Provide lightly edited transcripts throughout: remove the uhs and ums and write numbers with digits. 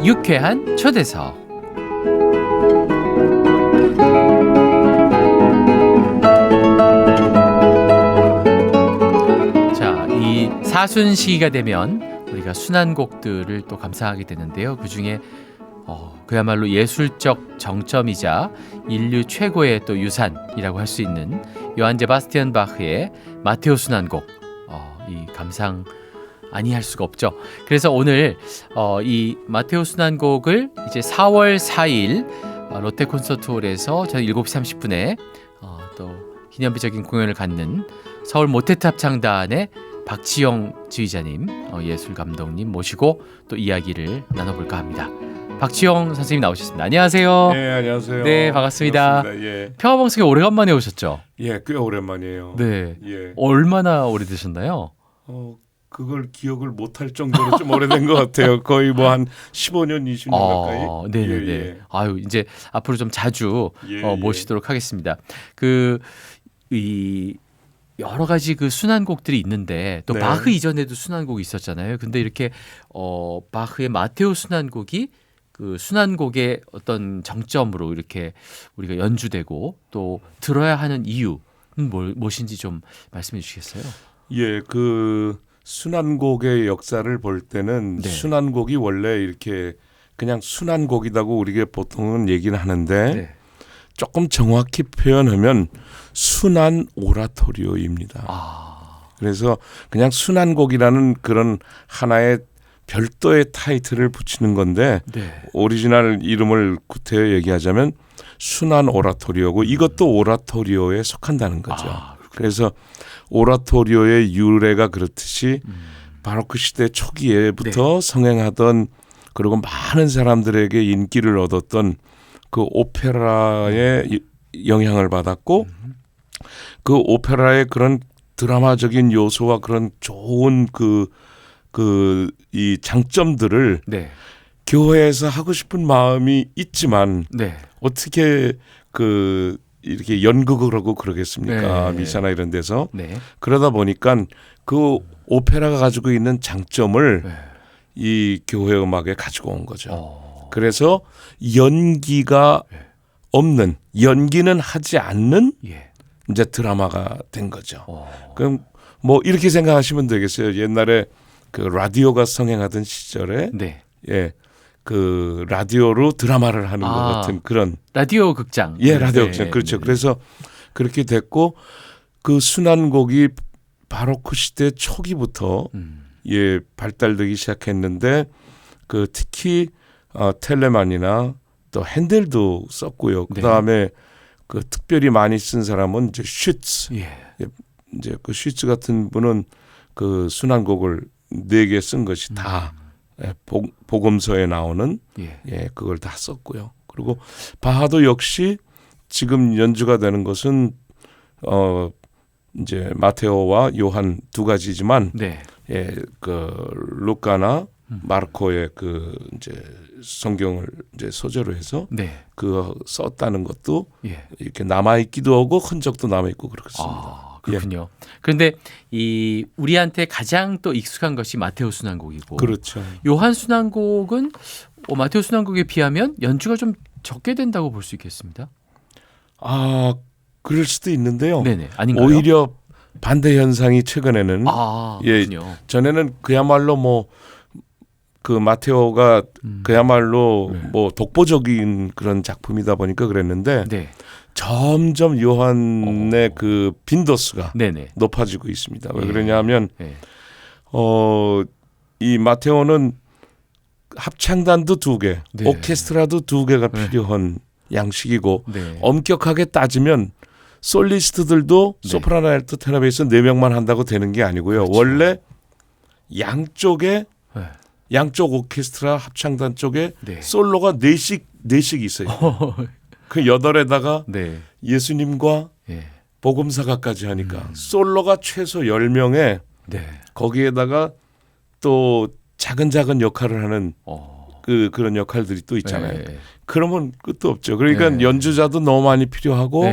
유쾌한 초대석. 자, 이 사순 시기가 되면 우리가 순환곡들을 또 감상하게 되는데요. 그중에 그야말로 예술적 정점이자 인류 최고의 또 유산이라고 할 수 있는 요한 제바스티안 바흐의 마테오 순환곡, 이 감상 아니할 수가 없죠. 그래서 오늘 이 마테오 순환곡을 이제 4월 4일 롯데 콘서트홀에서 저희 7시 30분에 또 기념비적인 공연을 갖는 서울 모테트 합창단의 박지영 지휘자님, 예술 감독님 모시고 또 이야기를 나눠볼까 합니다. 박지영 선생님 나오셨습니다. 안녕하세요. 네, 안녕하세요. 네, 반갑습니다. 예. 평화방송에 오래간만에 오셨죠? 예, 꽤 오랜만이에요. 네. 예. 얼마나 오래되셨나요? 그걸 기억을 못할 정도로 좀 오래된 것 같아요. 거의 뭐 한 15년, 20년 가까이. 네네네. 예. 아유, 이제 앞으로 좀 자주 모시도록 하겠습니다. 이 여러 가지 그 순환곡들이 있는데 또 네. 바흐 이전에도 순환곡이 있었잖아요. 근데 이렇게 바흐의 마테오 순환곡이 그 순환곡의 어떤 정점으로 이렇게 우리가 연주되고 또 들어야 하는 이유는 무엇인지 좀 말씀해 주시겠어요? 예, 그 순환곡의 역사를 볼 때는 네. 순환곡이 원래 이렇게 그냥 순환곡이라고 우리가 보통은 얘기를 하는데 네. 조금 정확히 표현하면 순환 오라토리오입니다. 그래서 그냥 순환곡이라는 그런 하나의 별도의 타이틀을 붙이는 건데 네. 오리지널 이름을 구태여 얘기하자면 순환 오라토리오고 이것도 오라토리오에 속한다는 거죠. 그래서 오라토리오의 유래가 그렇듯이 바로크 시대 초기에부터 성행하던 그리고 많은 사람들에게 인기를 얻었던 그 오페라의 영향을 받았고 그 오페라의 그런 드라마적인 요소와 그런 좋은 이 장점들을 교회에서 하고 싶은 마음이 있지만 어떻게 이렇게 연극을 하고 그러겠습니까? 미사나 이런 데서. 그러다 보니까 그 오페라가 가지고 있는 장점을 이 교회 음악에 가지고 온 거죠. 그래서 연기가 없는, 연기는 하지 않는 이제 드라마가 된 거죠. 그럼 뭐 이렇게 생각하시면 되겠어요. 옛날에 그 라디오가 성행하던 시절에 그 라디오로 드라마를 하는 것 같은 그런 라디오 극장. 라디오 극장. 그렇죠. 그래서 그렇게 됐고 그 순환곡이 바로크 시대 초기부터 발달되기 시작했는데 그 특히 텔레만이나 또 핸델도 썼고요. 그다음에 그 특별히 많이 쓴 사람은 이제 슈츠. 이제 그 슈츠 같은 분은 그 순환곡을 4개 쓴 것이 다 복음서에 나오는 그걸 다 썼고요. 그리고 바하도 역시 지금 연주가 되는 것은 이제 마테오와 요한 두 가지지만 그 루카나 마르코의 그 이제 성경을 이제 소재로 해서 그 썼다는 것도 이렇게 남아 있기도 하고 흔적도 남아 있고 그렇습니다. 그렇군요. 그런데 이 우리한테 가장 또 익숙한 것이 마테오 순환곡이고, 그렇죠. 요한 순환곡은 마테오 순환곡에 비하면 연주가 좀 적게 된다고 볼 수 있겠습니다. 그럴 수도 있는데요. 아닌가요? 오히려 반대 현상이 최근에는 그렇군요. 전에는 그야말로 뭐 그 마테오가 그야말로 뭐 독보적인 그런 작품이다 보니까 그랬는데 점점 요한의 그 빈도수가 높아지고 있습니다. 왜 그러냐면 이 마테오는 합창단도 2개, 오케스트라도 2개가 필요한 양식이고 엄격하게 따지면 솔리스트들도 소프라노, 알토, 테너, 베이스 4명만 한다고 되는 게 아니고요. 원래 양쪽 오케스트라 합창단 쪽에 솔로가 4씩 있어요. 그 8에다가 예수님과 복음사가까지 하니까 솔로가 최소 10명에 거기에다가 또 작은 역할을 하는 그런 역할들이 또 있잖아요. 그러면 끝도 없죠. 그러니까 연주자도 너무 많이 필요하고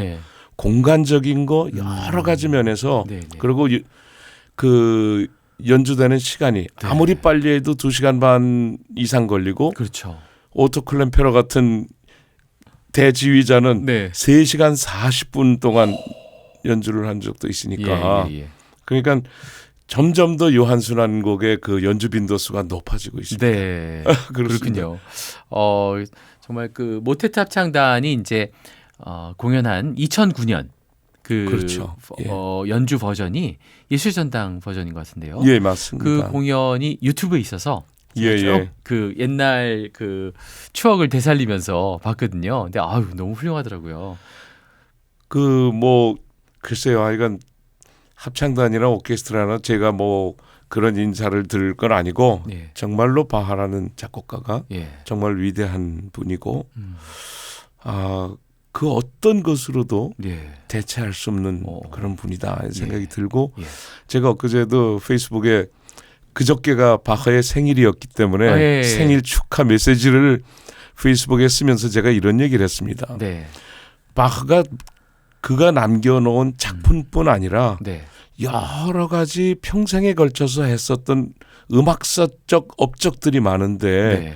공간적인 거 여러 가지 면에서 그리고 그 연주되는 시간이 아무리 빨리 해도 2시간 반 이상 걸리고 그렇죠. 오토 클램페러 같은 대지휘자는 3시간 40분 동안 연주를 한 적도 있으니까 그러니까 점점 더 요한순환곡의 그 연주 빈도수가 높아지고 있습니다. 네, 그렇군요. 정말 그 모테트 합창단이 이제 공연한 2009년 그렇죠. 연주 버전이 예술전당 버전인 것 같은데요. 예, 맞습니다. 그 공연이 유튜브에 있어서 그 옛날 그 추억을 되살리면서 봤거든요. 근데 너무 훌륭하더라고요. 그 뭐 글쎄요, 하여간 합창단이나 오케스트라나 제가 뭐 그런 인사를 들을 건 아니고 정말로 바하라는 작곡가가 정말 위대한 분이고 그 어떤 것으로도 대체할 수 없는 그런 분이다 생각이 들고 제가 엊그제도 페이스북에 그저께가 바하의 생일이었기 때문에 생일 축하 메시지를 페이스북에 쓰면서 제가 이런 얘기를 했습니다. 바하가 그가 남겨놓은 작품뿐 아니라 여러 가지 평생에 걸쳐서 했었던 음악사적 업적들이 많은데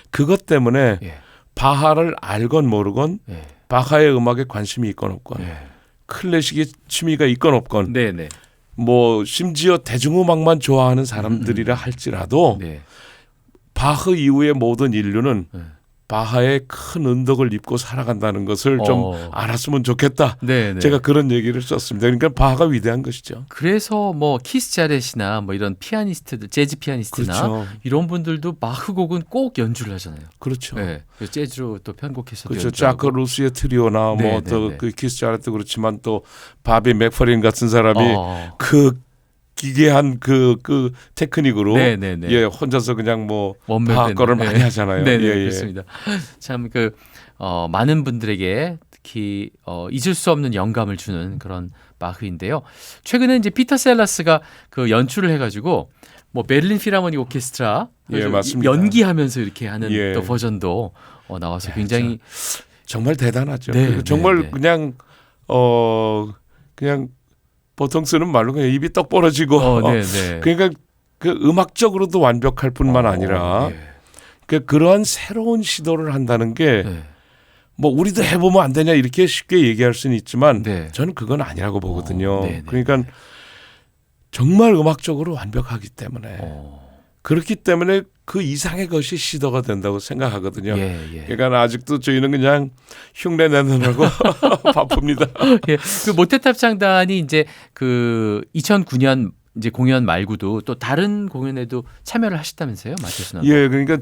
그것 때문에 바하를 알건 모르건 바하의 음악에 관심이 있건 없건 클래식의 취미가 있건 없건 뭐 심지어 대중음악만 좋아하는 사람들이라 할지라도 바하 이후의 모든 인류는 바하의 큰 은덕을 입고 살아간다는 것을 좀 알았으면 좋겠다. 제가 그런 얘기를 썼습니다. 그러니까 바하가 위대한 것이죠. 그래서 뭐 키스 자렛이나 뭐 이런 피아니스트들, 재즈 피아니스트나 이런 분들도 바흐 곡은 꼭 연주를 하잖아요. 그렇죠. 재즈로 또 편곡해서 그렇죠. 자크 루시의 트리오나 뭐 또 그 키스 자렛도 그렇지만 또 바비 맥퍼린 같은 사람이 그 기괴한 그 테크닉으로 혼자서 그냥 뭐 바하 거를 많이 하잖아요. 그렇습니다. 참 그 많은 분들에게 특히 잊을 수 없는 영감을 주는 그런 바흐인데요. 최근에 이제 피터 셀라스가 그 연출을 해가지고 뭐 베를린 필하모닉 오케스트라 연기하면서 이렇게 하는 또 버전도 나와서 굉장히 정말 대단하죠. 정말 그냥 보통 쓰는 말로 그냥 입이 떡 벌어지고 그러니까 그 음악적으로도 완벽할 뿐만 아니라 그러한 새로운 시도를 한다는 게 뭐 우리도 해보면 안 되냐 이렇게 쉽게 얘기할 수는 있지만 저는 그건 아니라고 보거든요. 그러니까 정말 음악적으로 완벽하기 때문에 그렇기 때문에 그 이상의 것이 시도가 된다고 생각하거든요. 그러니까 아직도 저희는 그냥 흉내 내느라고 바쁩니다. 그 모테트 합창단이 이제 그 2009년 이제 공연 말고도 또 다른 공연에도 참여를 하셨다면서요, 마테순환곡? 그러니까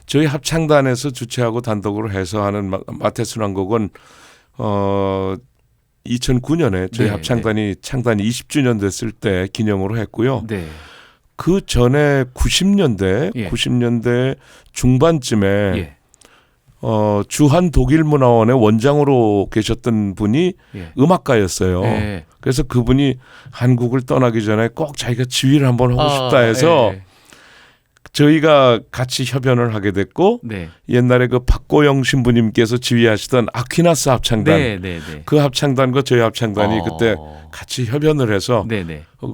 저희 합창단에서 주최하고 단독으로 해서 하는 마테순환곡은 2009년에 저희 합창단이 창단이 20주년 됐을 때 기념으로 했고요. 그 전에 90년대 중반쯤에 주한 독일문화원의 원장으로 계셨던 분이 음악가였어요. 그래서 그분이 한국을 떠나기 전에 꼭 자기가 지휘를 한번 하고 싶다 해서 저희가 같이 협연을 하게 됐고 옛날에 그 박고영 신부님께서 지휘하시던 아퀴나스 합창단 그 합창단과 저희 합창단이 그때 같이 협연을 해서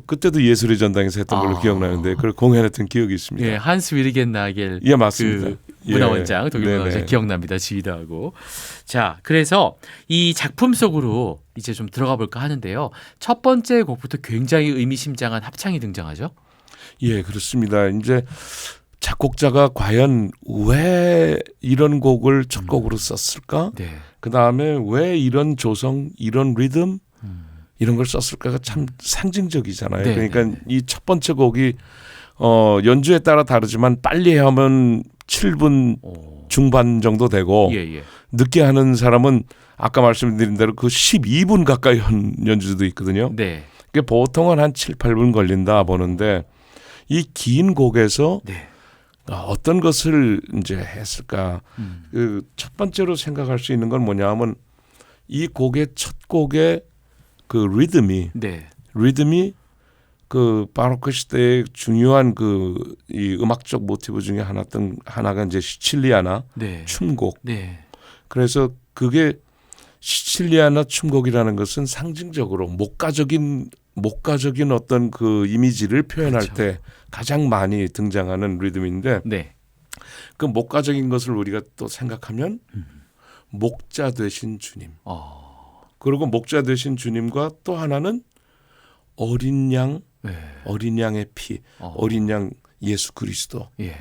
그때도 예술의 전당에서 했던 걸로 기억나는데 그걸 공연했던 기억이 있습니다. 한스 위르겐 나겔 맞습니다. 그 문화원장 독일 문화원장 기억납니다. 지휘도 하고. 자, 그래서 이 작품 속으로 이제 좀 들어가 볼까 하는데요. 첫 번째 곡부터 굉장히 의미심장한 합창이 등장하죠. 그렇습니다. 이제 작곡자가 과연 왜 이런 곡을 첫 곡으로 썼을까? 그 다음에 왜 이런 조성, 이런 리듬 이런 걸 썼을까가 참 상징적이잖아요. 그러니까 이 첫 번째 곡이 연주에 따라 다르지만 빨리 하면 7분 중반 정도 되고 늦게 하는 사람은 아까 말씀드린 대로 그 12분 가까이 연주도 있거든요. 그게 보통은 한 7, 8분 걸린다 보는데 이 긴 곡에서 어떤 것을 이제 했을까? 그 첫 번째로 생각할 수 있는 건 뭐냐면 이 곡의 첫 곡의 그 리듬이 그 바로크 시대의 중요한 그 이 음악적 모티브 중에 하나가 이제 시칠리아나 춤곡. 그래서 그게 시칠리아나 춤곡이라는 것은 상징적으로 목가적인 목가적인 어떤 그 이미지를 표현할 그렇죠. 때 가장 많이 등장하는 리듬인데 네. 그 목가적인 것을 우리가 또 생각하면 목자 되신 주님. 그리고 목자 되신 주님과 또 하나는 어린 양, 네. 어린 양의 피, 어린 양 예수 그리스도. 예.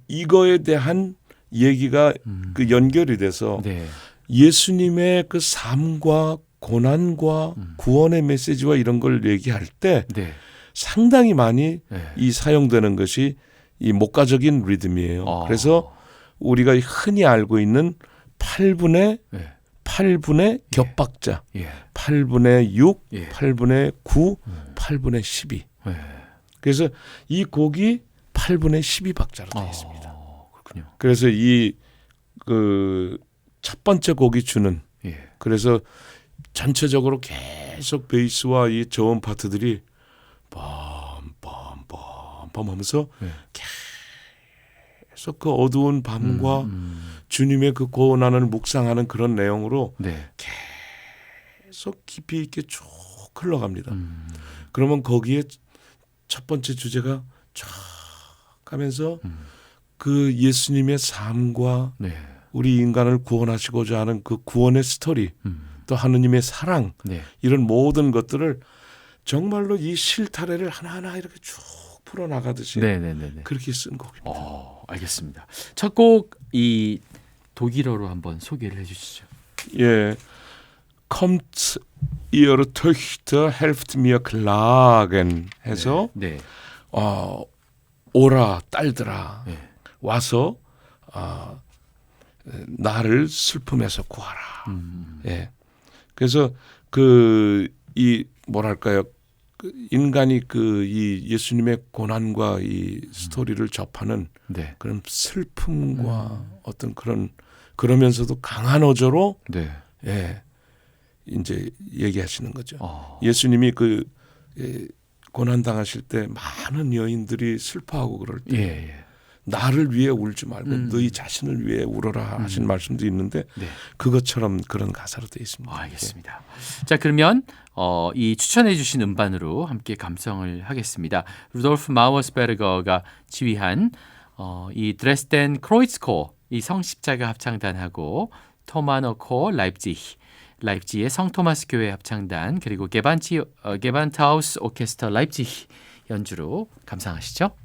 이거에 대한 얘기가 그 연결이 돼서 네. 예수님의 그 삶과 고난과 구원의 메시지와 이런 걸 얘기할 때 네. 상당히 많이 네. 이 사용되는 것이 이 목가적인 리듬이에요. 그래서 우리가 흔히 알고 있는 8분의 네. 8분의 겹박자, 예. 8분의 6, 예. 8분의 9, 8분의 12. 예. 그래서 이 곡이 8분의 12박자로 되어 있습니다. 그렇군요. 그래서 이 그 첫 번째 곡이 주는 예. 그래서 전체적으로 계속 베이스와 이 저음 파트들이 빰빰빰빰 하면서 예. 계속 그 어두운 밤과 주님의 그 고난을 묵상하는 그런 내용으로 네. 계속 깊이 있게 쭉 흘러갑니다. 그러면 거기에 첫 번째 주제가 쫙 가면서 그 예수님의 삶과 네. 우리 인간을 구원하시고자 하는 그 구원의 스토리 또 하느님의 사랑 네. 이런 모든 것들을 정말로 이 실타래를 하나하나 이렇게 쭉 풀어나가듯이 네네네. 그렇게 쓴 곡입니다. 알겠습니다. 첫 곡 이 독일어로 한번 소개를 해주시죠. 예, Kommt ihr Töchter, helft mir klagen 해서 네. 오라 딸들아 네. 와서 나를 슬픔에서 구하라. 예, 그래서 그 이 뭐랄까요? 그 인간이 그 이 예수님의 고난과 이 스토리를 접하는 네. 그런 슬픔과 어떤 그러면서도 강한 어조로 네. 예, 이제 얘기하시는 거죠. 예수님이 그 고난 당하실 때 많은 여인들이 슬퍼하고 그럴 때 예. 나를 위해 울지 말고 너희 자신을 위해 울어라 하신 말씀도 있는데 네. 그것처럼 그런 가사로 되어 있습니다. 알겠습니다. 자, 그러면 이 추천해 주신 음반으로 함께 감상을 하겠습니다. 루돌프 마우스베르거가 지휘한 이 드레스덴 크로이츠코 이 성십자가 합창단하고 토마노코 라입지히의 성토마스 교회 합창단 그리고 게반트하우스 오케스트라 라입지히 연주로 감상하시죠.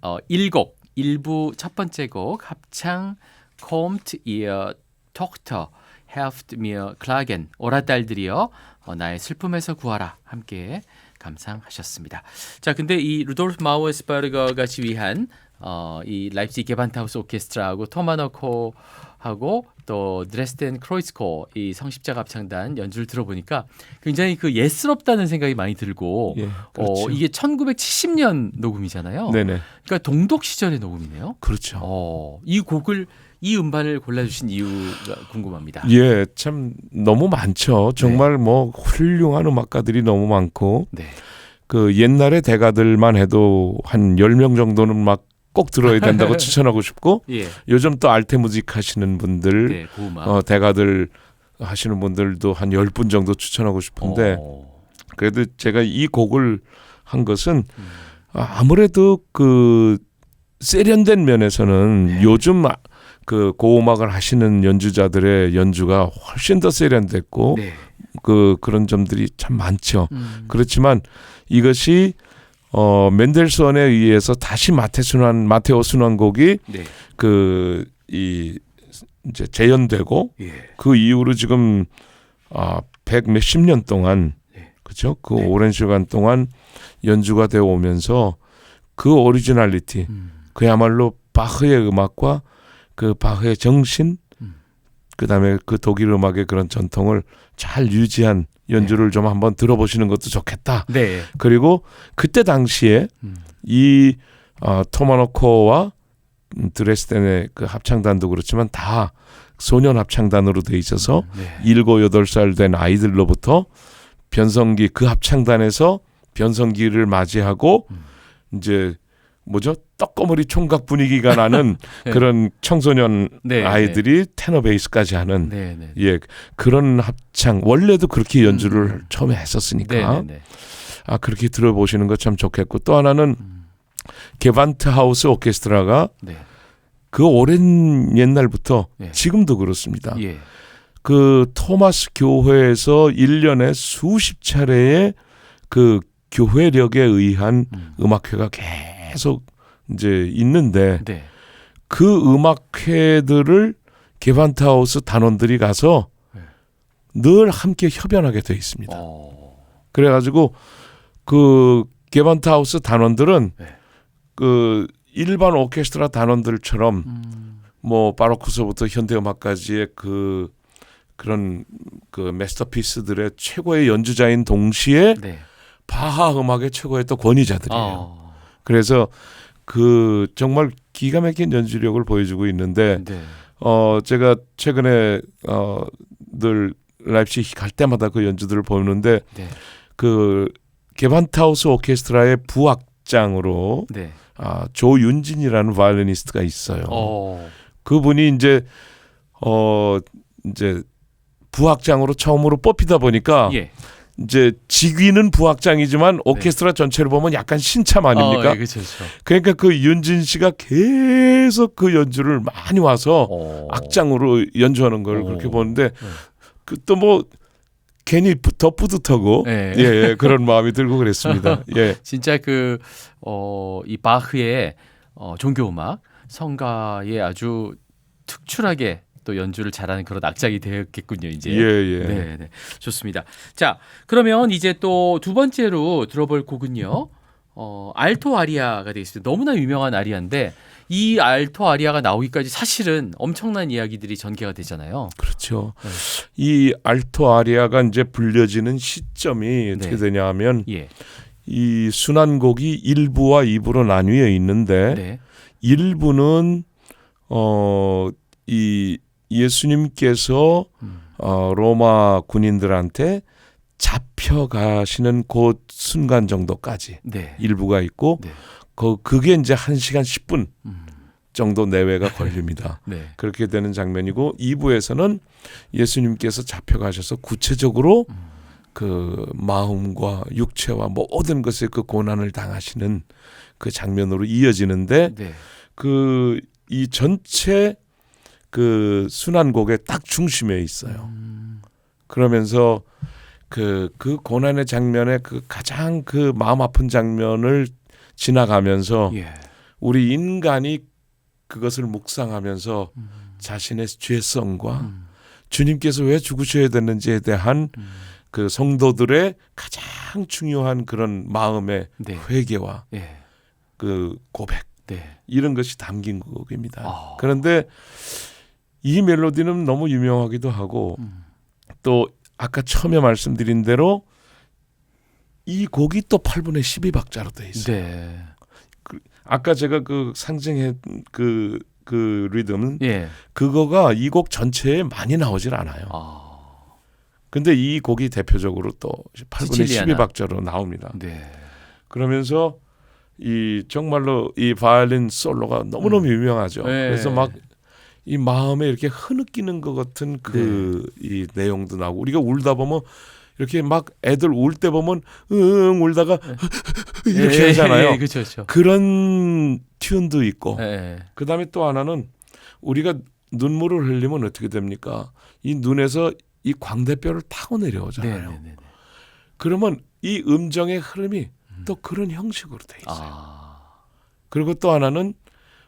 1곡 1부 첫 번째 곡 합창 Kommt ihr Tochter helft mir klagen 오라 딸들이여 나의 슬픔에서 구하라 함께 감상하셨습니다. 자, 근데 이 루돌프 마우에스버거가 지휘한 이 라이프치히 게반트하우스 오케스트라하고 토마노코하고 또 드레스덴 크로이츠코 이 성십자가 합창단 연주를 들어보니까 굉장히 그 예스럽다는 생각이 많이 들고 예, 그렇죠. 이게 1970년 녹음이잖아요. 네네. 그러니까 동독 시절의 녹음이네요. 그렇죠. 이 곡을 이 음반을 골라주신 이유가 궁금합니다. 예, 참 너무 많죠. 정말 뭐 훌륭한 음악가들이 너무 많고 네. 그 옛날의 대가들만 해도 한 10명 정도는 막 꼭 들어야 된다고 추천하고 싶고 예. 요즘 또 알테무직 하시는 분들 네, 고음악. 대가들 하시는 분들도 한 10분 정도 추천하고 싶은데 그래도 제가 이 곡을 한 것은 아무래도 그 세련된 면에서는 요즘 그 고음악을 하시는 연주자들의 연주가 훨씬 더 세련됐고 그런 점들이 참 많죠. 그렇지만 이것이 멘델스원에 의해서 다시 마테오 순환곡이 그 이제 재현되고 그 이후로 지금 100 몇십 년 동안 그렇죠? 그 오랜 시간 동안 연주가 되어 오면서 그 오리지널리티 그야말로 바흐의 음악과 그 바흐의 정신 그다음에 그 독일 음악의 그런 전통을 잘 유지한 연주를 좀 한번 들어보시는 것도 좋겠다. 네. 그리고 그때 당시에 이 토마노코와 드레스덴의 그 합창단도 그렇지만 다 소년 합창단으로 돼 있어서 7, 8살 된 아이들로부터 변성기 그 합창단에서 변성기를 맞이하고 이제 뭐죠? 떡거머리 총각 분위기가 나는 그런 청소년 아이들이 테너 베이스까지 하는 예 그런 합창 원래도 그렇게 연주를 처음에 했었으니까 그렇게 들어보시는 것 참 좋겠고 또 하나는 게반트하우스 오케스트라가 그 오랜 옛날부터 지금도 그렇습니다. 그 토마스 교회에서 1년에 수십 차례의 그 교회력에 의한 음악회가 계속 이제 있는데 그 음악회들을 게반트하우스 단원들이 가서 늘 함께 협연하게 돼 있습니다. 그래가지고 그 게반트하우스 단원들은 그 일반 오케스트라 단원들처럼 뭐 바로크서부터 현대음악까지의 그런 그 마스터피스들의 최고의 연주자인 동시에 바하 음악의 최고의 또 권위자들이에요. 그래서 그 정말 기가 막힌 연주력을 보여주고 있는데 제가 최근에 늘 라이프치히 갈 때마다 그 연주들을 보는데 그 게반트하우스 오케스트라의 부악장으로 조윤진이라는 바이올리니스트가 있어요. 그분이 이제 부악장으로 처음으로 뽑히다 보니까 이제 직위는 부악장이지만 오케스트라 전체를 보면 약간 신참 아닙니까? 그렇죠. 그러니까 그 윤진 씨가 계속 그 연주를 많이 와서 악장으로 연주하는 걸 그렇게 보는데 그 또 뭐 괜히 더 뿌듯하고 그런 마음이 들고 그랬습니다. 진짜 이 바흐의 종교음악 성가에 아주 특출하게 또 연주를 잘하는 그런 악장이 되었겠군요, 이제. 네, 좋습니다. 자, 그러면 이제 또 두 번째로 들어볼 곡은요, 알토 아리아가 되겠습니다. 너무나 유명한 아리아인데 이 알토 아리아가 나오기까지 사실은 엄청난 이야기들이 전개가 되잖아요. 그렇죠. 이 알토 아리아가 이제 불려지는 시점이 어떻게 되냐하면 이 순환곡이 1부와 2부로 나뉘어 있는데 1부는 이 예수님께서 로마 군인들한테 잡혀가시는 그 순간 정도까지 일부가 있고 그게 이제 1시간 10분 정도 내외가 걸립니다. 그렇게 되는 장면이고 2부에서는 예수님께서 잡혀가셔서 구체적으로 그 마음과 육체와 모든 것에 그 고난을 당하시는 그 장면으로 이어지는데 그 이 전체 그 순환곡의 딱 중심에 있어요. 그러면서 그 고난의 장면에 그 가장 그 마음 아픈 장면을 지나가면서 우리 인간이 그것을 묵상하면서 자신의 죄성과 주님께서 왜 죽으셔야 되는지에 대한 그 성도들의 가장 중요한 그런 마음의 네. 회개와 네. 그 고백 네. 이런 것이 담긴 곡입니다. 그런데 이 멜로디는 너무 유명하기도 하고 또 아까 처음에 말씀드린 대로 이 곡이 또 8분의 12박자로 돼 있어요. 네. 아까 제가 그 상징의 그 리듬은 예. 그거가 이 곡 전체에 많이 나오질 않아요. 근데 이 곡이 대표적으로 또 8분의 12박자로 나옵니다. 네. 그러면서 이 정말로 이 바이올린 솔로가 너무너무 유명하죠. 네. 그래서 막 이 마음에 이렇게 흐느끼는 것 같은 이 내용도 나오고 우리가 울다 보면 이렇게 막 애들 울 때 보면 울다가 이렇게 하잖아요. 그렇죠. 그런 튠도 있고 그다음에 또 하나는 우리가 눈물을 흘리면 어떻게 됩니까? 이 눈에서 이 광대뼈를 타고 내려오잖아요. 그러면 이 음정의 흐름이 또 그런 형식으로 돼 있어요. 그리고 또 하나는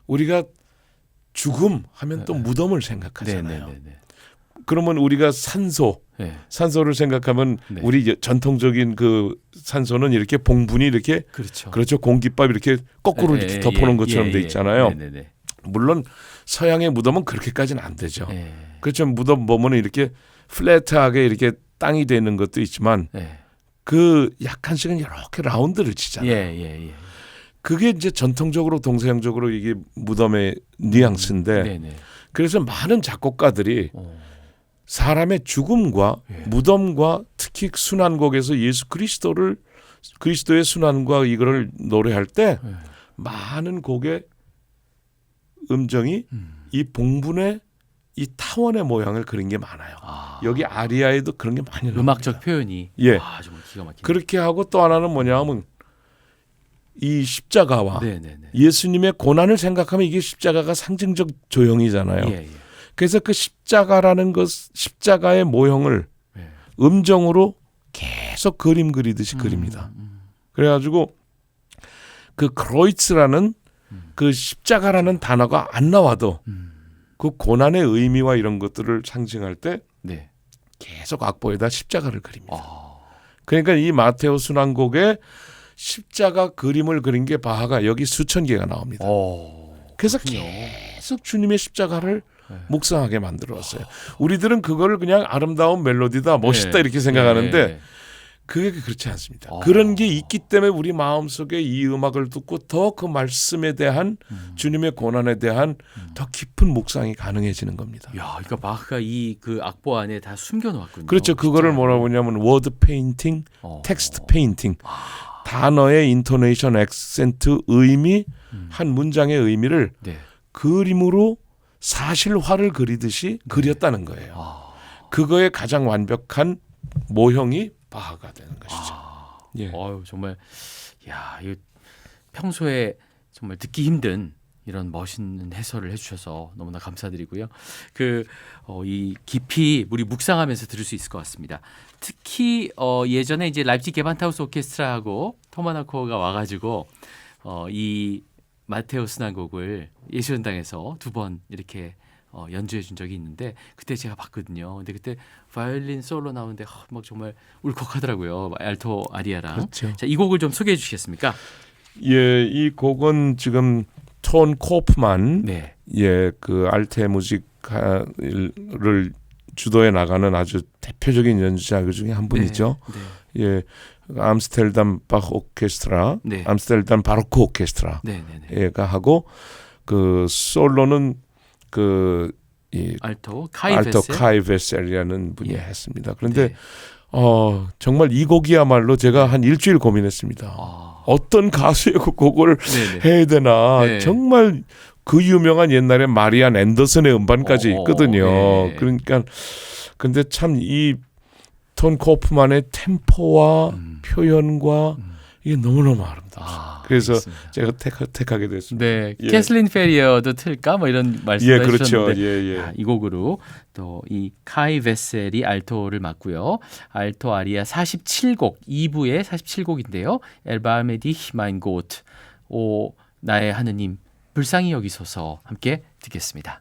우리가 죽음 하면 또 무덤을 생각하잖아요. 그러면 우리가 산소를 생각하면 우리 전통적인 그 산소는 이렇게 봉분이 이렇게 그렇죠. 공깃밥 이렇게 거꾸로 이렇게 덮어놓은 것처럼 돼 있잖아요. 물론 서양의 무덤은 그렇게까지는 안 되죠. 그렇죠. 무덤 보면 이렇게 플랫하게 이렇게 땅이 되는 것도 있지만 그 약간씩은 이렇게 라운드를 치잖아요. 그게 이제 전통적으로 동서양적으로 이게 무덤의 뉘앙스인데 그래서 많은 작곡가들이 사람의 죽음과 무덤과 특히 순환곡에서 예수 그리스도의 순환과 이거를 노래할 때 많은 곡의 음정이 이 봉분의 이 타원의 모양을 그린 게 많아요. 여기 아리아에도 그런 게 많이 나옵니다. 음악적 표현이 정말 기가 막히네. 그렇게 하고 또 하나는 뭐냐면 이 십자가와 예수님의 고난을 생각하면 이게 십자가가 상징적 조형이잖아요. 그래서 그 십자가의 모형을 음정으로 계속 그림 그리듯이 그립니다. 그래가지고 그 크로이츠라는 그 십자가라는 단어가 안 나와도 그 고난의 의미와 이런 것들을 상징할 때 계속 악보에다 십자가를 그립니다. 그러니까 이 마테오 순환곡에 십자가 그림을 그린 게 바하가 여기 수천 개가 나옵니다. 그래서 계속 주님의 십자가를 묵상하게 만들었어요. 우리들은 그걸 그냥 아름다운 멜로디다, 멋있다 이렇게 생각하는데 그게 그렇지 않습니다. 그런 게 있기 때문에 우리 마음속에 이 음악을 듣고 더 그 말씀에 대한 주님의 고난에 대한 더 깊은 묵상이 가능해지는 겁니다. 야, 그러니까 바흐가 이 그 악보 안에 다 숨겨놓았군요. 그렇죠. 그거를 뭐라고 하냐면 워드 페인팅, 텍스트 페인팅. 단어의 인토네이션, 액센트, 의미, 한 문장의 의미를 그림으로 사실화를 그리듯이 그렸다는 거예요. 그거의 가장 완벽한 모형이 바하가 되는 것이죠. 정말 이거 평소에 정말 듣기 힘든 이런 멋있는 해설을 해주셔서 너무나 감사드리고요. 이 깊이 우리 묵상하면서 들을 수 있을 것 같습니다. 특히 예전에 이제 라이프치히 게반트하우스 오케스트라하고 토마나코가 와가지고 이 마테오 순환곡을 예술연당에서 2번 이렇게 연주해 준 적이 있는데 그때 제가 봤거든요. 근데 그때 바이올린 솔로 나오는데 막 정말 울컥하더라고요. 알토 아리아랑. 그렇죠. 자, 이 곡을 좀 소개해 주시겠습니까? 이 곡은 지금 톤 코프만 그 알테 무지카를 주도해 나가는 아주 대표적인 연주자 그 중에 한 분이죠. 암스테르담 바흐 오케스트라, 암스테르담 바로크 오케스트라가 하고 그 솔로는 이 알토 카이 베셀이라는 분이 했습니다. 그런데 정말 이 곡이야말로 제가 한 일주일 고민했습니다. 어떤 가수의 곡을 해야 되나. 정말 그 유명한 옛날에 마리안 앤더슨의 음반까지 있거든요. 그러니까 근데 참 이 톤 코프만의 템포와 표현과 이게 너무너무 아름답습니다. 그래서 알겠습니다. 제가 택하게 됐습니다. 캐슬린 페리어도 틀까? 뭐 이런 말씀을 그렇죠. 해주셨는데 이 곡으로 또 이 카이 베셀이 알토를 맡고요. 알토 아리아 47곡 2부의 47곡인데요. 엘바메디 마인 고트 오 나의 하느님 불쌍히 여기소서 함께 듣겠습니다.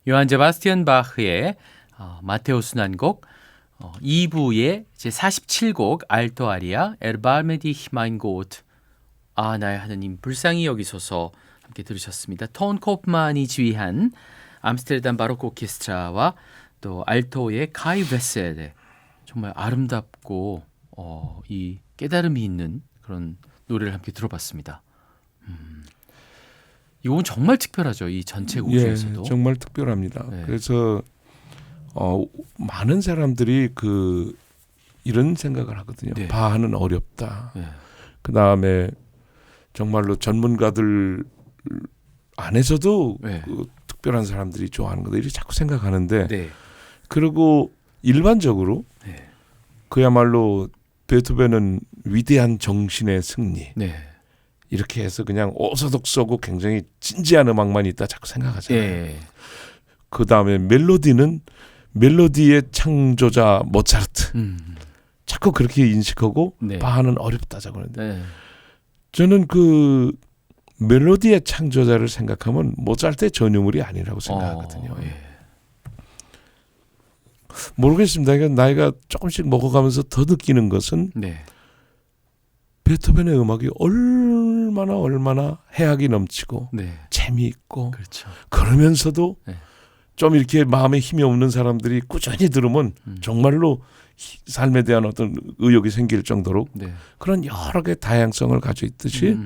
요한 제바스티안 바흐의 마테오 순환곡 2부의 제47곡 알토 아리아 에르바르메디 히마인고트 나의 하느님 불쌍히 여기소서 함께 들으셨습니다. 톤 코프만이 지휘한 암스테르담 바로크 오케스트라와 또 알토의 카이 베셀의 정말 아름답고 이 깨달음이 있는 그런 노래를 함께 들어봤습니다. 이건 정말 특별하죠. 이 전체 곡 중에서도. 정말 특별합니다. 네. 그래서 많은 사람들이 이런 생각을 하거든요. 네. 바하는 어렵다. 네. 그 다음에 정말로 전문가들 안에서도 네. 특별한 사람들이 좋아하는 거다. 이렇게 자꾸 생각하는데 네. 그리고 일반적으로 네. 그야말로 베토벤은 위대한 정신의 승리. 네. 이렇게 해서 그냥 오소독소고 굉장히 진지한 음악만 있다 자꾸 생각하잖아요. 네. 그 다음에 멜로디의 창조자 모차르트. 자꾸 그렇게 인식하고 네. 바하는 어렵다 자고 하는데 네. 저는 멜로디의 창조자를 생각하면 모차르트의 전유물이 아니라고 생각하거든요. 예. 모르겠습니다. 나이가 조금씩 먹어가면서 더 느끼는 것은 네. 베토벤의 음악이 얼마나 해악이 넘치고 네. 재미있고 그렇죠. 그러면서도 네. 좀 이렇게 마음에 힘이 없는 사람들이 꾸준히 들으면 정말로 삶에 대한 어떤 의욕이 생길 정도로 네. 그런 여러 개의 다양성을 가지고 있듯이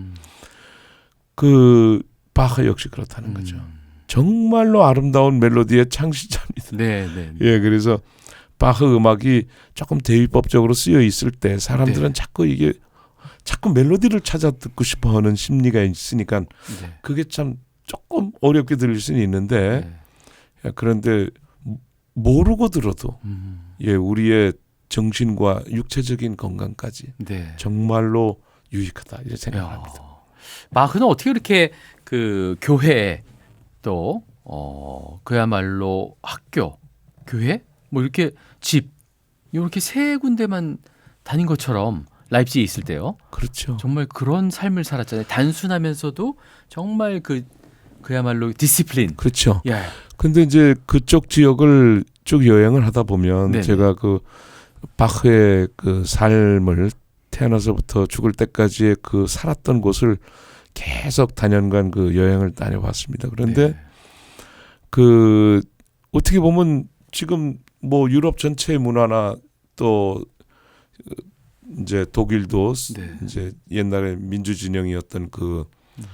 바하 역시 그렇다는 거죠. 정말로 아름다운 멜로디의 창시자입니다. 네, 네. 예, 그래서 바하 음악이 조금 대위법적으로 쓰여 있을 때 사람들은 네. 자꾸 멜로디를 찾아 듣고 싶어하는 심리가 있으니까 네. 그게 참 조금 어렵게 들릴 수는 있는데 네. 그런데 모르고 들어도 우리의 정신과 육체적인 건강까지 네. 정말로 유익하다 이렇게 생각합니다. 바흐는 어떻게 이렇게 교회 또 그야말로 학교, 교회 뭐 이렇게 집 이렇게 세 군데만 다닌 것처럼 라입지에 있을 때요. 그렇죠. 정말 그런 삶을 살았잖아요. 단순하면서도 정말 그야말로 디시플린. 그렇죠. 예. 근데 이제 그쪽 지역을 쭉 여행을 하다 보면 네네. 제가 바흐의 삶을 태어나서부터 죽을 때까지의 살았던 곳을 계속 단연간 여행을 다녀봤습니다. 그런데 네. 어떻게 보면 지금 뭐 유럽 전체의 문화나 또 이제 독일도 네. 이제 옛날에 민주진영이었던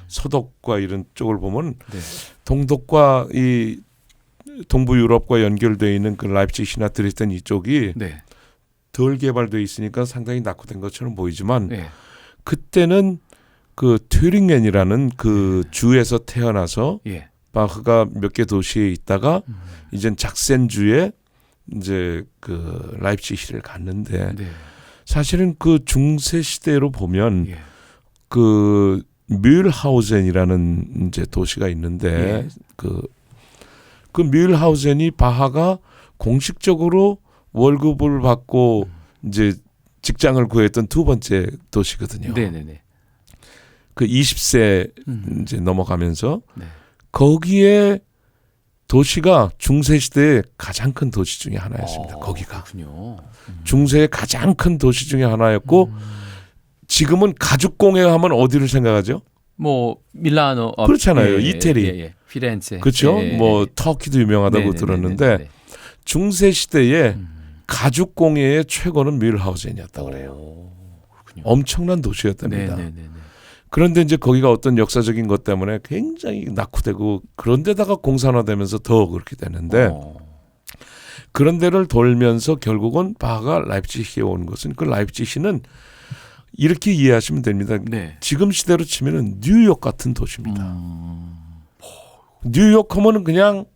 서독과 이런 쪽을 보면 동독과 이 동부 유럽과 연결되어 있는 라입치히나 드레스덴 이쪽이 덜 개발되어 있으니까 상당히 낙후된 것처럼 보이지만 그때는 튜링겐이라는 주에서 태어나서 바흐가 몇 개 도시에 있다가 이젠 작센주에 이제 라입치히를 갔는데 사실은 중세 시대로 보면 뮬하우젠이라는 이제 도시가 있는데 그 뮬하우젠이 바하가 공식적으로 월급을 받고 이제 직장을 구했던 두 번째 도시거든요. 네네네. 20세 이제 넘어가면서 거기에 도시가 중세 시대의 가장 큰 도시 중에 하나였습니다. 거기가 그렇군요. 중세의 가장 큰 도시 중에 하나였고 지금은 가죽 공예하면 어디를 생각하죠? 뭐 밀라노 그렇잖아요. 이태리. 피렌체. 그렇죠. 예. 뭐 터키도 유명하다고 네네네네네. 들었는데 중세 시대에 가죽 공예의 최고는 뮬하우젠이었다고 그래요. 그렇군요. 엄청난 도시였답니다. 네네네네. 그런데 이제 거기가 어떤 역사적인 것 때문에 굉장히 낙후되고 그런데다가 공산화되면서 더 그렇게 되는데 그런 데를 돌면서 결국은 바하가 라입치히에 온 것은 그 라입치히는 이렇게 이해하시면 됩니다. 네. 지금 시대로 치면은 뉴욕 같은 도시입니다. 뉴욕 하면은 그냥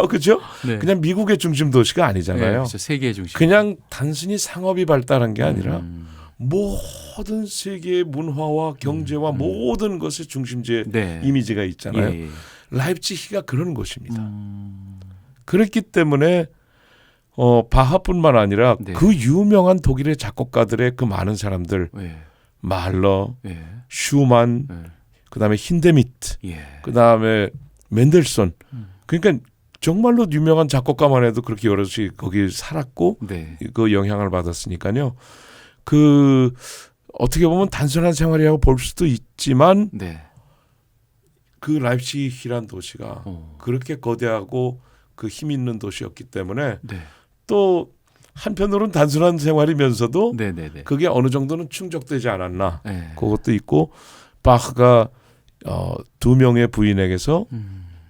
그죠? 네. 그냥 미국의 중심 도시가 아니잖아요. 네, 그렇죠. 세계의 중심. 그냥 단순히 상업이 발달한 게 아니라 모든 세계의 문화와 경제와 모든 것의 중심지에 네. 이미지가 있잖아요. 예. 라입치히가 그런 곳입니다. 그렇기 때문에 바하뿐만 아니라 네. 그 유명한 독일의 작곡가들의 그 많은 사람들 예. 말러, 예. 슈만, 예. 그다음에 힌데미트, 예. 그다음에 멘델손. 그러니까 정말로 유명한 작곡가만 해도 그렇게 여럿이 거기 살았고 네. 그 영향을 받았으니까요. 그 어떻게 보면 단순한 생활이라고 볼 수도 있지만 네. 그 라입치히란 도시가 그렇게 거대하고 그 힘 있는 도시였기 때문에 네. 또 한편으로는 단순한 생활이면서도 네네네. 그게 어느 정도는 충족되지 않았나. 네. 그것도 있고 바흐가 2명의 부인에게서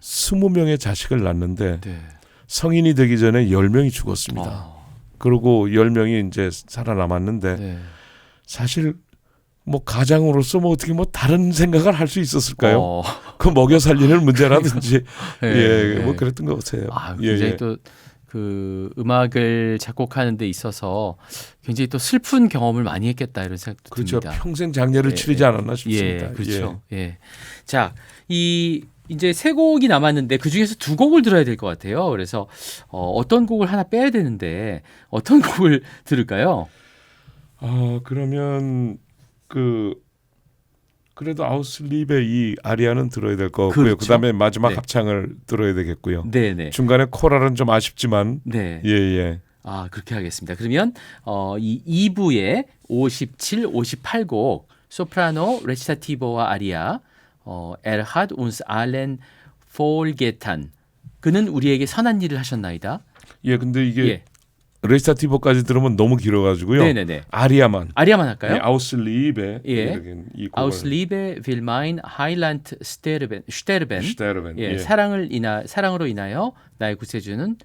20명의 자식을 낳는데 네. 성인이 되기 전에 10명이 죽었습니다. 그리고 10명이 이제 살아남았는데 네. 사실 뭐 가장으로서 뭐 어떻게 뭐 다른 생각을 할 수 있었을까요? 그 먹여 살리는 문제라든지 네. 뭐 그랬던 것 같아요. 굉장히 또 그 음악을 작곡하는 데 있어서 굉장히 또 슬픈 경험을 많이 했겠다 이런 생각도 그렇죠. 듭니다. 평생 장례를 치르지 않았나 싶습니다. 예, 그렇죠. 예. 자, 이제 세 곡이 남았는데 그 중에서 두 곡을 들어야 될 것 같아요. 그래서 어떤 곡을 하나 빼야 되는데 어떤 곡을 들을까요? 그러면 그래도 아우슬립의 이 아리아는 들어야 될 것 같고요. 그렇죠. 그다음에 마지막 네. 합창을 들어야 되겠고요. 네네. 중간에 코랄은 좀 아쉽지만 네. 예. 그렇게 하겠습니다. 그러면 이 2부에 57, 58곡 소프라노 레치타티보와 아리아 엘하드 운스 알렌 폴게탄 그는 우리에게 선한 일을 하셨나이다. 예, 근데 이게 레스타티보까지 들으면 너무 길어가지고요. 네네네. 아리아만 할까요? 예, 아우슬립의 이 아우슬리베 빌마인 하일란트 슈테르벤. 예. 사랑으로 인하여 나의 구세주는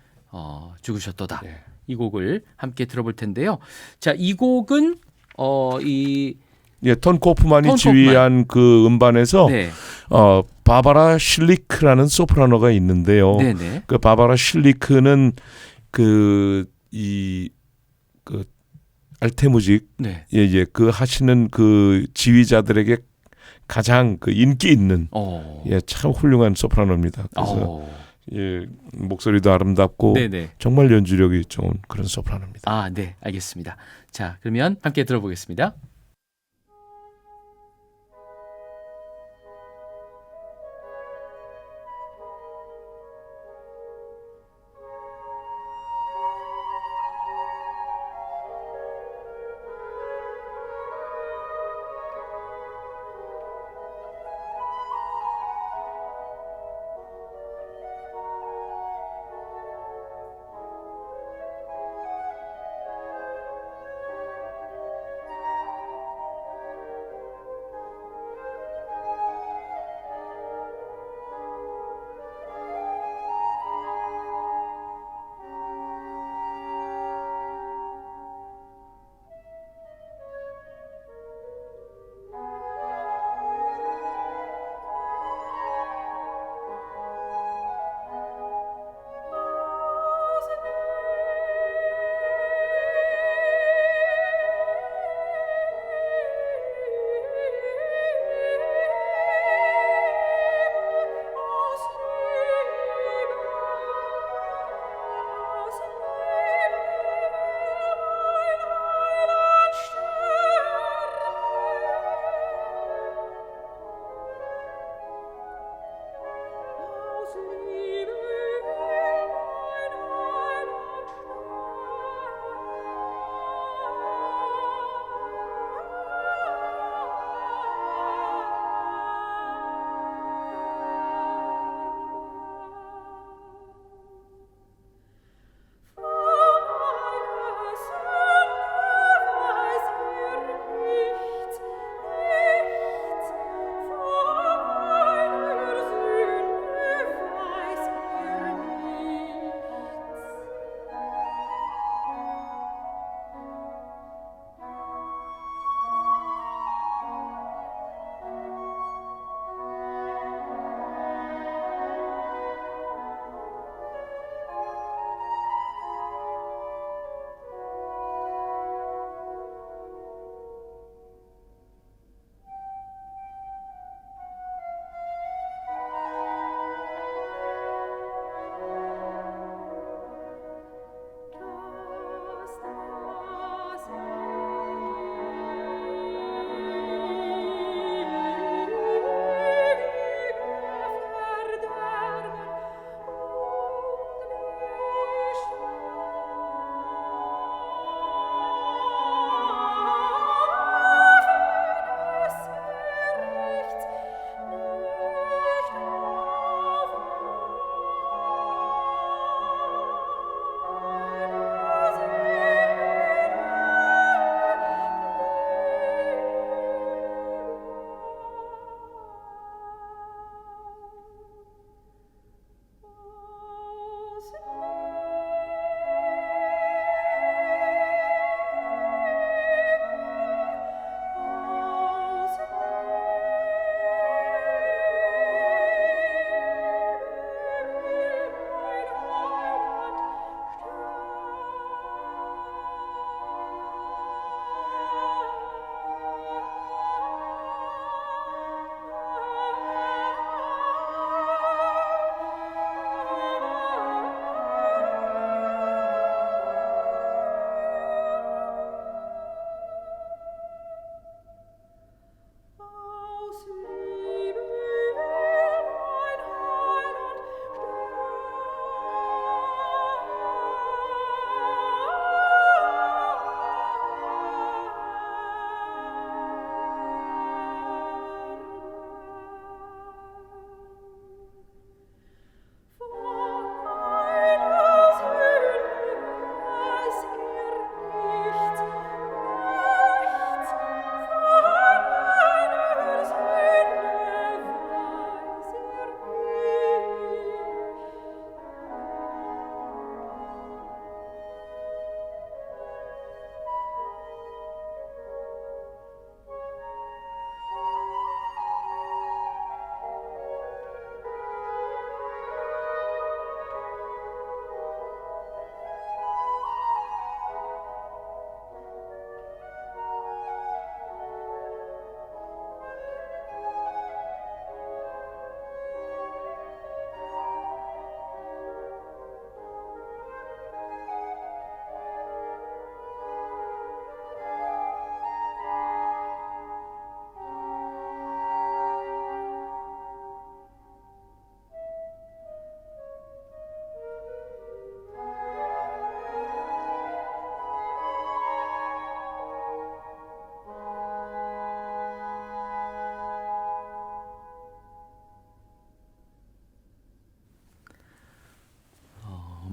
죽으셨도다. 예. 이 곡을 함께 들어볼 텐데요. 자, 이 곡은 톤 코프만이 지휘한 그 음반에서 바바라 실리크라는 소프라노가 있는데요. 네네. 그 바바라 실리크는 그 알테무직 그 하시는 그 지휘자들에게 가장 그 인기 있는 참 훌륭한 소프라노입니다. 그래서 목소리도 아름답고 정말 연주력이 좋은 그런 소프라노입니다. 네, 알겠습니다. 자, 그러면 함께 들어보겠습니다.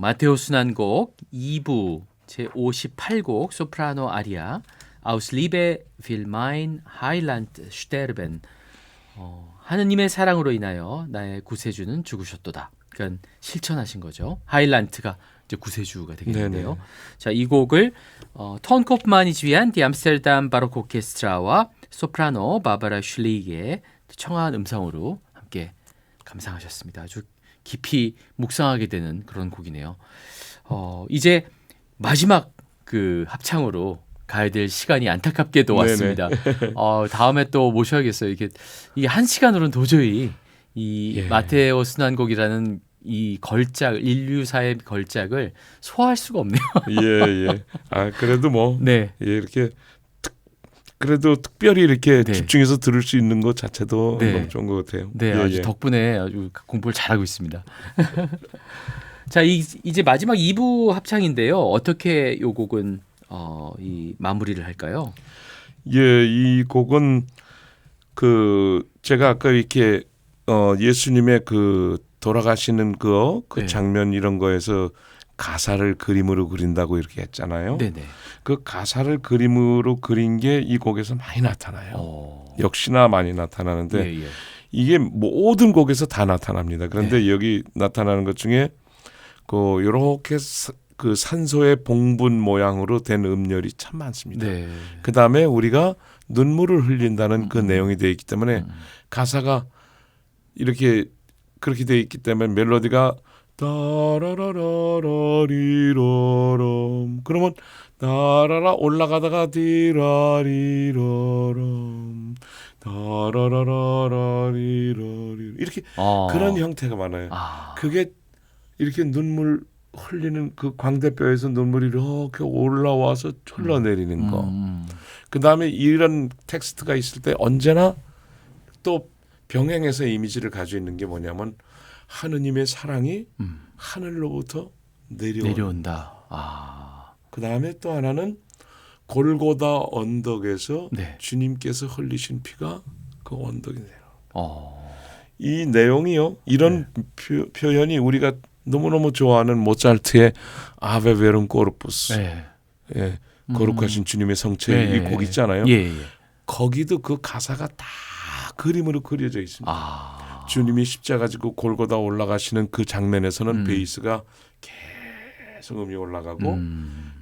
마테오 순환곡 2부 제58곡 소프라노 아리아 Aus Liebe will mein Heiland sterben. 하느님의 사랑으로 인하여 나의 구세주는 죽으셨도다. 그러니까 실천하신 거죠. 하일란트가 이제 구세주가 되겠는데요. 네네. 자, 이 곡을 톤 코프만이 지휘한 디 암스테르담 바로크 오케스트라와 소프라노 바바라 슐리의 청아한 음성으로 함께 감상하셨습니다. 아주 깊이 묵상하게 되는 그런 곡이네요. 이제 마지막 그 합창으로 가야 될 시간이 안타깝게도 왔습니다. 다음에 또 모셔야겠어요. 이게 1시간으로는 도저히 이 마테오 순환곡이라는 이 걸작, 인류사의 걸작을 소화할 수가 없네요. 예. 그래도 뭐 네. 이렇게 그래도 특별히 이렇게 집중해서 들을 수 있는 것 자체도 너무 좋은 것 같아요. 네, 아주 덕분에 아주 공부를 잘하고 있습니다. 자, 이제 마지막 2부 합창인데요. 어떻게 이 곡은 이 마무리를 할까요? 예, 이 곡은 그 제가 아까 이렇게 예수님의 그 돌아가시는 그 장면 이런 거에서 가사를 그림으로 그린다고 이렇게 했잖아요. 네네. 그 가사를 그림으로 그린 게 이 곡에서 많이 나타나요. 역시나 많이 나타나는데 이게 모든 곡에서 다 나타납니다. 그런데 여기 나타나는 것 중에 그 이렇게 그 산소의 봉분 모양으로 된 음열이 참 많습니다. 그 다음에 우리가 눈물을 흘린다는 그 내용이 되어 있기 때문에 가사가 이렇게 그렇게 되어 있기 때문에 멜로디가 따라라라라리로롬 그러면 따라라 올라가다가 디라리로롬 따라라라라리로리 이렇게 그런 형태가 많아요. 그게 이렇게 눈물 흘리는 그 광대뼈에서 눈물이 이렇게 올라와서 흘러내리는 거. 그 다음에 이런 텍스트가 있을 때 언제나 또 병행해서 이미지를 가지고 있는 게 뭐냐면 하느님의 사랑이 하늘로부터 내려온다. 그 다음에 또 하나는 골고다 언덕에서 주님께서 흘리신 피가 그 언덕에 내려. 이 내용이요. 이런 표현이 우리가 너무너무 좋아하는 모차르트의 아베 베름 코르푸스. 거룩하신 주님의 성체 이 곡 있잖아요. 거기도 그 가사가 다 그림으로 그려져 있습니다. 주님이 십자가 지고 골고다 올라가시는 그 장면에서는 베이스가 계속 음이 올라가고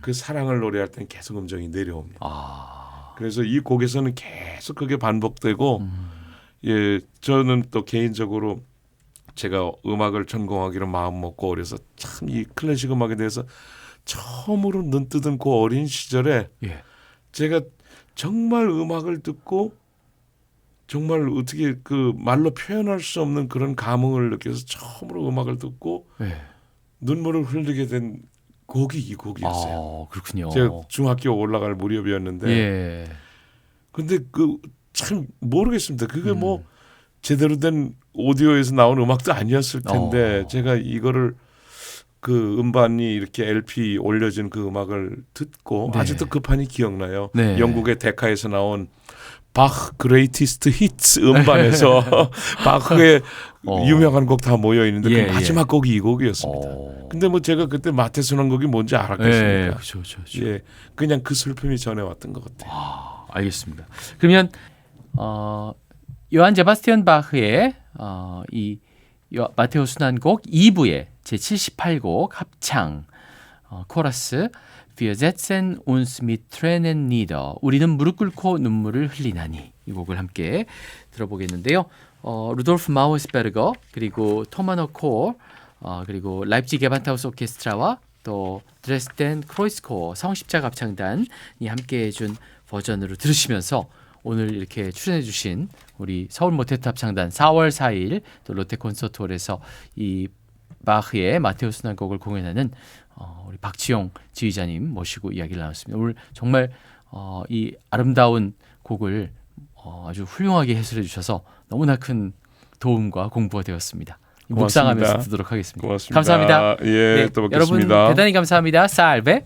그 사랑을 노래할 때는 계속 음정이 내려옵니다. 그래서 이 곡에서는 계속 그게 반복되고 저는 또 개인적으로 제가 음악을 전공하기로 마음 먹고 어려서 참 이 클래식 음악에 대해서 처음으로 눈뜨던 그 어린 시절에 제가 정말 음악을 듣고 정말 어떻게 그 말로 표현할 수 없는 그런 감흥을 느껴서 처음으로 음악을 듣고 눈물을 흘리게 된 곡이 이 곡이었어요. 그렇군요. 제가 중학교 올라갈 무렵이었는데 근데 그 참 모르겠습니다. 그게 뭐 제대로 된 오디오에서 나온 음악도 아니었을 텐데 제가 이거를 그 음반이 이렇게 LP 올려진 그 음악을 듣고 아직도 그 판이 기억나요. 영국의 데카에서 나온 바흐 그레이티스트 히츠 음반에서 바흐의 유명한 곡 다 모여 있는데 그 마지막 곡이 이 곡이었습니다. 근데 뭐 제가 그때 마태순환곡이 뭔지 알았겠습니까? 그렇죠. 그냥 그 슬픔이 전해왔던 것 같아요. 알겠습니다. 그러면 요한 제바스티안 바흐의 이 마테오 순환곡 2부의 제78곡 합창 코러스 Wir setzen uns mit Tränen nieder. 우리는 무릎 꿇고 눈물을 흘리나니 이 곡을 함께 들어보겠는데요. 루돌프 마우스베르거 그리고 토마노 코어 그리고 라이프치히 게반타우스 오케스트라와 또 드레스덴 크로이스코어 성십자가 합창단이 함께 해준 버전으로 들으시면서 오늘 이렇게 출연해 주신 우리 서울 모테트 합창단 4월 4일 또 롯데 콘서트홀에서 이 바흐의 마테오 순환곡을 공연하는 우리 박지용 지휘자님 모시고 이야기를 나눴습니다. 오늘 정말 이 아름다운 곡을 아주 훌륭하게 해설해 주셔서 너무나 큰 도움과 공부가 되었습니다. 묵상하면서 듣도록 하겠습니다. 고맙습니다. 감사합니다. 또 뵙겠습니다. 여러분 대단히 감사합니다. 살베.